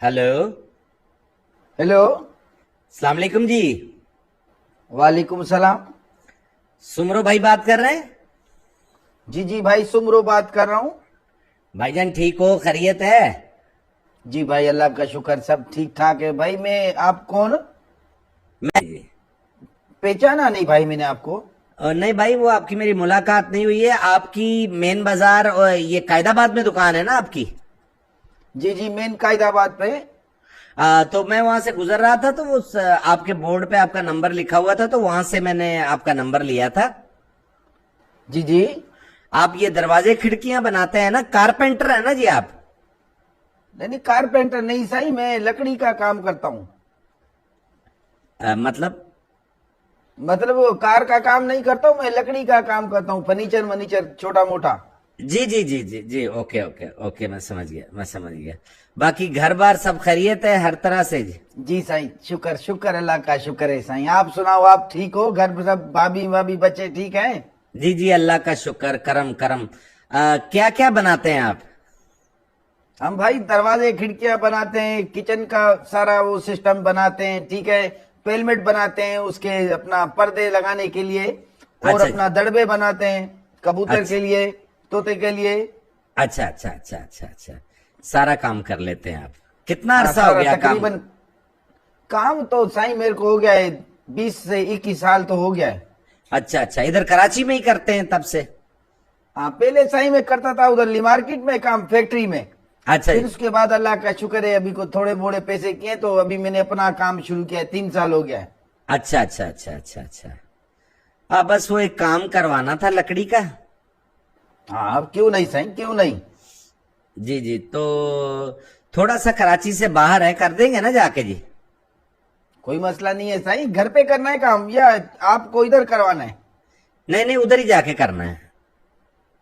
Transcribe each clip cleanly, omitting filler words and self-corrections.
Hello. Hello. अस्सलाम वालेकुम जी। वालेकुम सलाम। सुमरो भाई बात कर रहे हैं? जी जी भाई, सुमरो बात कर रहा हूँ। भाईजान ठीक हो, खैरियत है? जी भाई, अल्लाह का शुक्र, सब ठीक ठाक है। भाई मैं, आप कौन? मैं पहचाना नहीं भाई मैंने आपको। नहीं भाई, वो आपकी मेरी मुलाकात नहीं हुई है। आपकी मेन बाजार और ये कायदाबाद में दुकान है ना आपकी? जी जी, मेन कायदाबाद पे। तो मैं वहां से गुजर रहा था तो आपके बोर्ड पे आपका नंबर लिखा हुआ था, तो वहां से मैंने आपका नंबर लिया था। जी जी। आप ये दरवाजे खिड़कियां बनाते हैं ना, कारपेंटर है ना जी आप? नहीं नहीं, कारपेंटर नहीं सही, मैं लकड़ी का काम करता हूँ। मतलब? मतलब वो कार का काम नहीं करता हूँ, मैं लकड़ी का काम करता हूँ, फर्नीचर वनीचर छोटा मोटा। जी जी जी जी जी, ओके ओके ओके, मैं समझ गया, मैं समझ गया। बाकी घर बार सब खैरियत है हर तरह से जी? जी साईं, शुक्र शुक्र, अल्लाह का शुक्र है साईं। आप सुनाओ, आप ठीक हो? घर पे सब भाभी भाभी बच्चे ठीक हैं? जी जी, अल्लाह का शुक्र, करम करम। क्या क्या बनाते हैं आप? हम भाई दरवाजे खिड़कियां बनाते हैं, किचन का सारा वो सिस्टम बनाते हैं, ठीक है। पेलमेट बनाते हैं उसके, अपना पर्दे लगाने के लिए। और अच्छा अपना दड़बे बनाते हैं कबूतर अच्छा के लिए, तोते के लिए। अच्छा अच्छा अच्छा अच्छा अच्छा, सारा काम कर लेते हैं आप। कितना हाँ, अरसा हो सारा गया काम? तकरीबन। काम तो साईं मेरे को हो गया है, 20 से 21 साल तो हो गया है। अच्छा अच्छा, इधर कराची में ही करते हैं तब से? हाँ, पहले साईं मैं करता था उधर ली मार्केट में काम, फैक्ट्री में। अच्छा फिर जी। उसके बाद अल्लाह का शुक्र है, अभी को थोड़े बोड़े पैसे किए तो अभी मैंने अपना काम शुरू किया है, 3 साल हो गया है। अच्छा अच्छा अच्छा अच्छा अच्छा। बस वो एक काम करवाना था लकड़ी का। हाँ, अब क्यों नहीं साईं, क्यों नहीं। जी जी, तो थोड़ा सा कराची से बाहर है, कर देंगे ना जाके जी? कोई मसला नहीं है साईं, घर पे करना है काम या आपको इधर करवाना है? नहीं नहीं, उधर ही जाके करना है।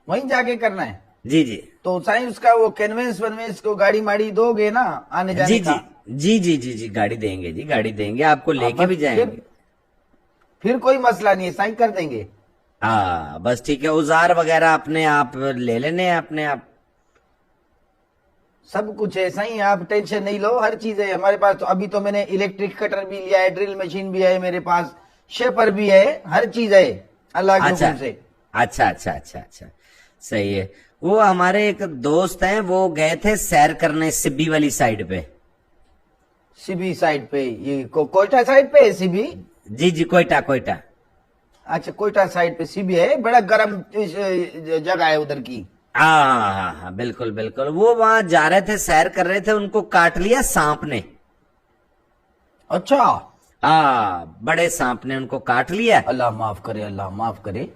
वहीं जाके करना है। जी जी तो साईं उसका वो कन्वेंस वनवेंस को गाड़ी माड़ी दोगे ना, आने जी जाने जी का? जी जी जी जी, गाड़ी देंगे जी, गाड़ी देंगे, आपको हाँ लेके बस, भी जाएंगे। फिर कोई मसला नहीं है साईं, कर देंगे। बस ठीक है, औजार वगैरह अपने आप ले लेने हैं अपने आप। सब कुछ है साईं, आप टेंशन नहीं लो, हर चीज है हमारे पास। तो अभी तो मैंने इलेक्ट्रिक कटर भी लिया है, ड्रिल मशीन भी है मेरे पास, शेपर भी है, हर चीज है अल्लाह के अच्छा हुक्म से। अच्छा अच्छा अच्छा अच्छा, सही है। वो हमारे एक दोस्त हैं, वो गए थे सैर करने सिब्बी वाली साइड पे। सीबी साइड पे, ये कोयटा साइड पे है सीबी? जी जी, कोयटा कोयटा। अच्छा, कोयटा साइड पे सीबी है, बड़ा गर्म जगह है उधर की। हाँ, बिल्कुल बिल्कुल, वो वहां जा रहे थे, सैर कर रहे थे, उनको काट लिया सांप ने। अच्छा। बड़े सांप ने उनको काट लिया। अल्लाह माफ करे, अल्लाह माफ करे।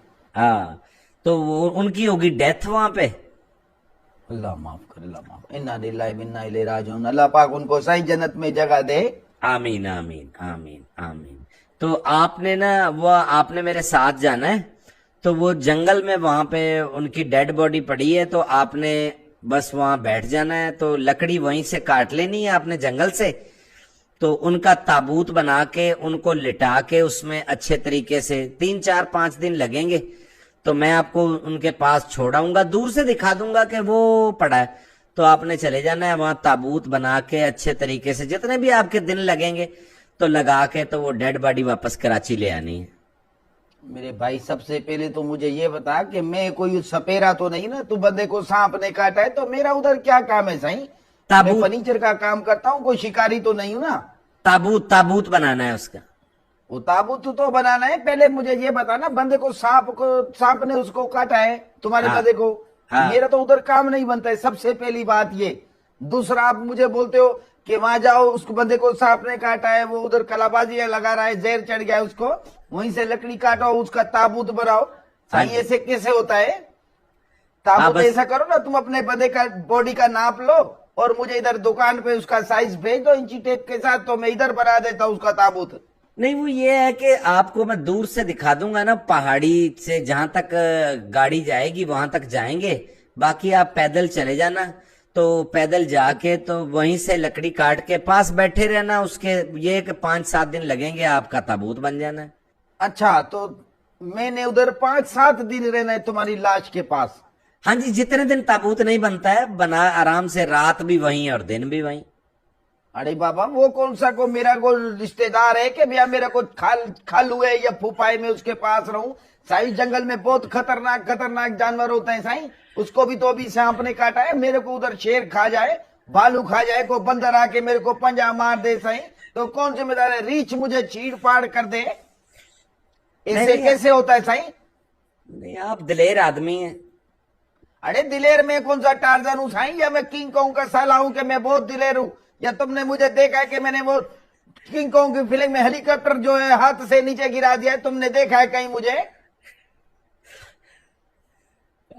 तो वो उनकी होगी डेथ वहां पे। अल्लाह माफ करे, अल्लाह माफ, इन्ना लिल्लाहि व इन्ना इलैहि राजिऊन। अल्लाह पाक उनको सही जन्नत में जगह दे। आमीन आमीन आमीन आमीन। तो आपने ना, वो आपने मेरे साथ जाना है। तो वो जंगल में वहां पे उनकी डेड बॉडी पड़ी है, तो आपने बस वहां बैठ जाना है, तो लकड़ी वहीं से काट लेनी है आपने जंगल से। तो उनका ताबूत बना के उनको लिटा के उसमें अच्छे तरीके से 3 4 5 दिन लगेंगे। तो मैं आपको उनके पास छोड़ाऊंगा, दूर से दिखा दूंगा कि वो पड़ा है। तो आपने चले जाना है वहां, ताबूत बना के अच्छे तरीके से, जितने भी आपके दिन लगेंगे तो लगा के, तो वो डेड बॉडी वापस कराची ले आनी है। मेरे भाई, सबसे पहले तो मुझे ये बता कि मैं कोई सपेरा तो नहीं ना, तू बंदे को सांप ने काटा है तो मेरा उधर क्या काम है साईं? मैं ताबूत, फर्नीचर का काम करता हूँ, कोई शिकारी तो नहीं हूं ना। ताबूत ताबूत बनाना है उसका। वो ताबूत तो बनाना है, पहले मुझे ये बताना, बंदे को सांप ने उसको काटा है, तुम्हारे हाँ बंदे को। मेरा हाँ। तो उधर काम नहीं बनता है, सबसे पहली बात ये। दूसरा, आप मुझे बोलते हो कि वहां जाओ, उसको बंदे को सांप ने काटा है, वो उधर कलाबाजी लगा रहा है, जहर चढ़ गया है उसको, वहीं से लकड़ी काटो, उसका ताबूत बनाओ। हाँ सही, जी। ऐसे कैसे होता है? ताबूत बस, ऐसा करो ना, तुम अपने बंदे का बॉडी का नाप लो और मुझे इधर दुकान पे उसका साइज भेज दो इंची टेप के साथ, तो मैं इधर बना देता हूँ उसका ताबूत। नहीं वो ये है कि आपको मैं दूर से दिखा दूंगा ना, पहाड़ी से जहां तक गाड़ी जाएगी वहां तक जाएंगे। बाकी आप पैदल चले जाना। तो पैदल जाके तो वहीं से लकड़ी काट के पास बैठे रहना उसके, ये कि 5 7 दिन लगेंगे, आपका ताबूत बन जाना है। अच्छा, तो मैंने उधर 5 7 दिन रहना है तुम्हारी लाश के पास? हाँ जी, जितने दिन ताबूत नहीं बनता है, बना आराम से, रात भी वहीं और दिन भी वहीं। अरे बाबा वो कौन सा को मेरा को रिश्तेदार है कि भैया मेरा को खालू है या फूफाई में उसके पास रहूं। साईं जंगल में बहुत खतरनाक खतरनाक जानवर होते हैं साईं, उसको भी तो अभी सांप ने काटा है। मेरे को उधर शेर खा जाए, भालू खा जाए, को बंदर आके मेरे को पंजा मार दे साईं, तो कौन जिम्मेदार है? रीछ मुझे चीड़ फाड़ कर दे, ऐसे कैसे होता है साईं? नहीं, आप दिलेर आदमी हैं। अरे दिलेर में कौन सा टार्जन हूँ साईं, या मैं किंग कॉन्ग का साला हूं कि मैं बहुत दिलेर हूं? या तुमने मुझे देखा है कि मैंने वो किंग कॉन्ग की फिल्म में हेलीकॉप्टर जो है हाथ से नीचे गिरा दिया है, तुमने देखा है कहीं मुझे?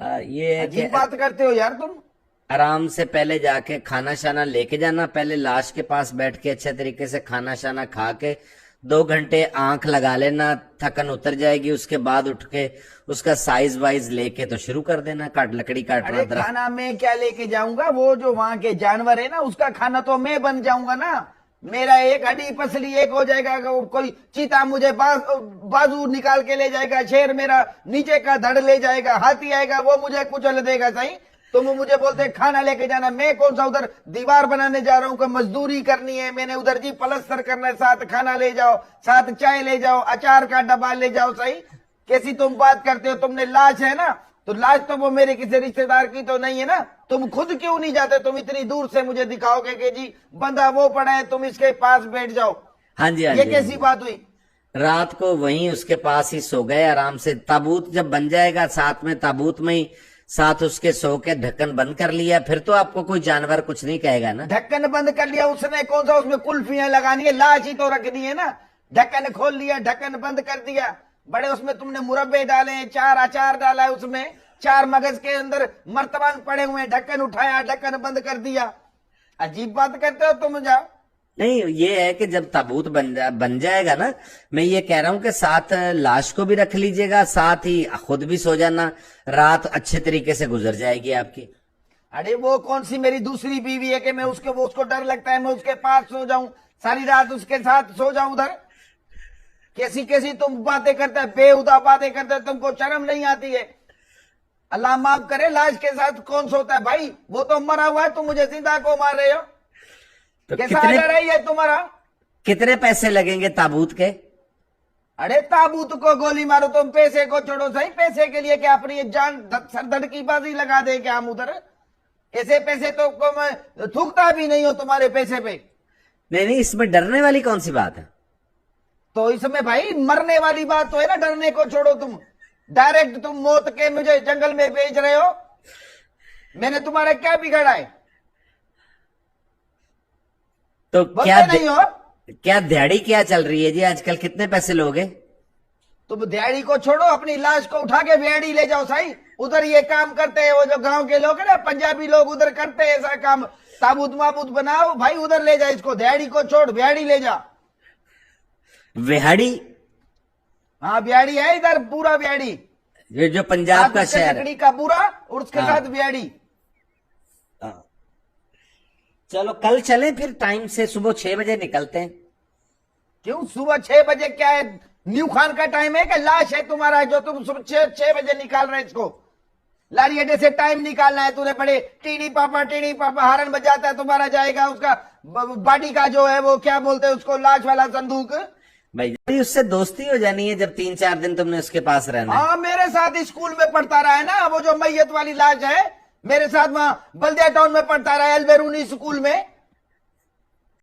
ये अजीब बात करते हो यार तुम। आराम से पहले जाके खाना शाना लेके जाना, पहले लाश के पास बैठ के अच्छे तरीके से खाना शाना खा के 2 घंटे आंख लगा लेना, थकन उतर जाएगी। उसके बाद उठ के उसका साइज वाइज लेके तो शुरू कर देना, लकड़ी काटना। अरे खाना मैं क्या लेके जाऊंगा? वो जो वहां के जानवर है ना, उसका खाना तो मैं बन जाऊंगा ना। मेरा एक हड्डी पसली एक हो जाएगा, कोई चीता मुझे बाजू निकाल के ले जाएगा, शेर मेरा नीचे का धड़ ले जाएगा, हाथी आएगा वो मुझे कुचल देगा। सही तुम मुझे बोलते खाना लेके जाना, मैं कौन सा उधर दीवार बनाने जा रहा हूँ कि मजदूरी करनी है? मैंने उधर जी पलस्तर करना है, साथ खाना ले जाओ, साथ चाय ले जाओ, अचार का डब्बा ले जाओ। सही कैसी तुम बात करते हो? तुमने लाश है ना, तो लाश तो वो मेरे किसी रिश्तेदार की तो नहीं है ना। तुम खुद क्यों नहीं जाते? तुम इतनी दूर से मुझे दिखाओगे कि जी बंदा वो पड़ा है, तुम इसके पास बैठ जाओ। हाँ जी, हाँ ये जी, कैसी बात हुई? रात को वहीं उसके पास ही सो गए आराम से। ताबूत जब बन जाएगा साथ में, ताबूत में ही साथ उसके सो के ढक्कन बंद कर लिया, फिर तो आपको कोई जानवर कुछ नहीं कहेगा ना। ढक्कन बंद कर लिया उसने, कौन सा उसमें कुल्फियां लगानी है? लाश ही तो रखनी है ना। ढक्कन खोल लिया, ढक्कन बंद कर दिया, बड़े उसमें तुमने मुरब्बे डाले हैं, 4 अचार डाला है उसमें, 4 मगज के अंदर मर्तबान पड़े हुए हैं, ढक्कन उठाया, ढक्कन बंद कर दिया। अजीब बात करते हो तुम। जाओ। नहीं, ये है कि जब ताबूत बन जाएगा ना, मैं ये कह रहा हूं कि साथ लाश को भी रख लीजिएगा, साथ ही खुद भी सो जाना, रात अच्छे तरीके से गुजर जाएगी आपकी। अरे वो कौन सी मेरी दूसरी बीवी है कि मैं उसको डर लगता है मैं उसके पास सो जाऊं, सारी रात उसके साथ सो जाऊं उधर? कैसी कैसी तुम बातें करते हैं, बेहुदा बातें करते हैं, तुमको शर्म नहीं आती है? अल्लाह माफ करे, लाश के साथ कौन सोता है भाई? वो तो मरा हुआ है, तुम मुझे जिंदा को मार रहे हो। तो कैसा डर है ये तुम्हारा? कितने पैसे लगेंगे ताबूत के? अरे ताबूत को गोली मारो, तुम पैसे को छोड़ो। सही पैसे के लिए क्या अपनी जान सरदर्द की बाजी लगा दे क्या हम उधर? ऐसे पैसे तो को मैं थूकता भी नहीं हो तुम्हारे पैसे पे। नहीं नहीं, इसमें डरने वाली कौन सी बात है? तो इसमें भाई मरने वाली बात तो है ना, डरने को छोड़ो। तुम डायरेक्ट तुम मौत के मुझे जंगल में भेज रहे हो। मैंने तुम्हारा क्या बिगाड़ा है? तो नहीं हो? क्या दिहाड़ी क्या चल रही है जी आजकल? कितने पैसे लोगे? तुम दिहाड़ी को छोड़ो, अपनी लाश को उठा के दिहाड़ी ले जाओ। सही उधर ये काम करते हैं वो जो गांव के लोग है ना, पंजाबी लोग उधर करते हैं ऐसा काम। ताबूत माबूत बनाओ भाई, उधर ले जा इसको। दिहाड़ी को छोड़, दिहाड़ी ले जा। विहाड़ी? हाँ बिहाड़ी है इधर, पूरा बिहाड़ी, ये जो पंजाब का शहर है। लकड़ी का पूरा और उसके हाँ। साथ बिहाड़ी। चलो कल चलें फिर, टाइम से सुबह 6 बजे निकलते हैं। क्यों सुबह 6 बजे? क्या है न्यू खान का टाइम है कि लाश है तुम्हारा जो तुम सुबह 6 बजे निकाल रहे? इसको लारी अड्डे से टाइम निकालना है तूने। बड़े टीडी पापा हारन बजाता है तुम्हारा, जाएगा उसका बॉडी का जो है वो क्या बोलते हैं उसको, लाश वाला संदूक। भाई उससे दोस्ती हो जानी है जब 3-4 दिन तुमने उसके पास रहना है। हाँ मेरे साथ स्कूल में पढ़ता रहा है ना, वो जो मैयत वाली लाश है, मेरे साथ वहां बल्दिया टाउन में पढ़ता रहा है, अलबेरूनी स्कूल में।